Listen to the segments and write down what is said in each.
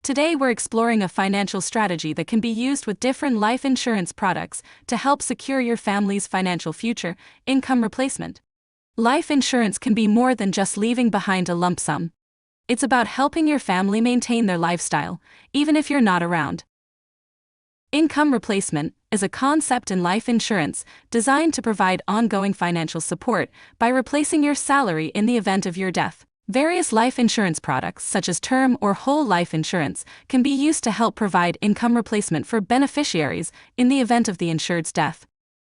Today we're exploring a financial strategy that can be used with different life insurance products to help secure your family's financial future: income replacement. Life insurance can be more than just leaving behind a lump sum. It's about helping your family maintain their lifestyle, even if you're not around. Income replacement is a concept in life insurance designed to provide ongoing financial support by replacing your salary in the event of your death. Various life insurance products, such as term or whole life insurance, can be used to help provide income replacement for beneficiaries in the event of the insured's death.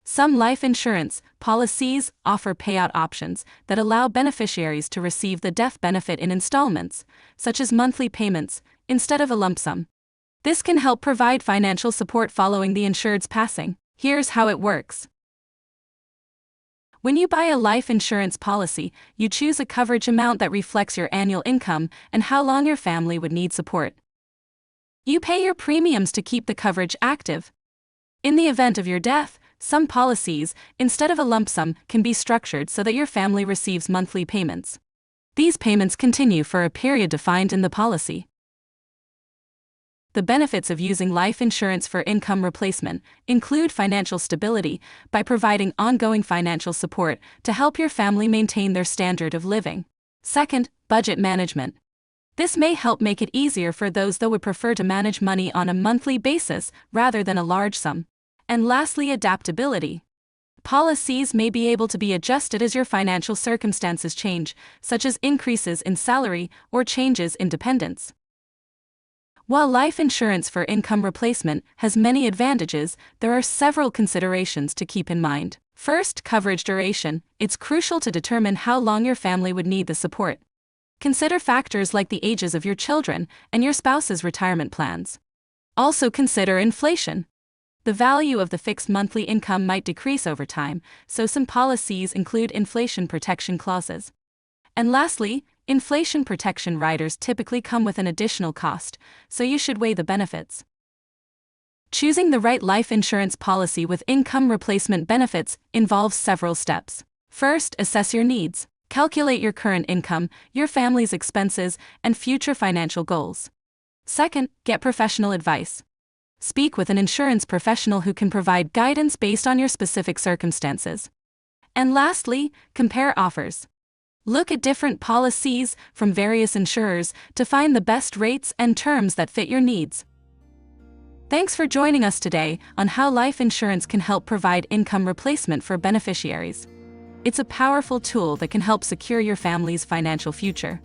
Some life insurance policies offer payout options that allow beneficiaries to receive the death benefit in installments, such as monthly payments, instead of a lump sum. This can help provide financial support following the insured's passing. Here's how it works. When you buy a life insurance policy, you choose a coverage amount that reflects your annual income and how long your family would need support. You pay your premiums to keep the coverage active. In the event of your death, some policies, instead of a lump sum, can be structured so that your family receives monthly payments. These payments continue for a period defined in the policy. The benefits of using life insurance for income replacement include financial stability by providing ongoing financial support to help your family maintain their standard of living. Second, budget management. This may help make it easier for those that would prefer to manage money on a monthly basis rather than a large sum. And lastly, adaptability. Policies may be able to be adjusted as your financial circumstances change, such as increases in salary or changes in dependents. While life insurance for income replacement has many advantages, there are several considerations to keep in mind. First, coverage duration. It's crucial to determine how long your family would need the support. Consider factors like the ages of your children and your spouse's retirement plans. Also consider inflation. The value of the fixed monthly income might decrease over time, so some policies include inflation protection clauses. And lastly, inflation protection riders typically come with an additional cost, so you should weigh the benefits. Choosing the right life insurance policy with income replacement benefits involves several steps. First, assess your needs. Calculate your current income, your family's expenses, and future financial goals. Second, get professional advice. Speak with an insurance professional who can provide guidance based on your specific circumstances. And lastly, compare offers. Look at different policies from various insurers to find the best rates and terms that fit your needs. Thanks for joining us today on how life insurance can help provide income replacement for beneficiaries. It's a powerful tool that can help secure your family's financial future.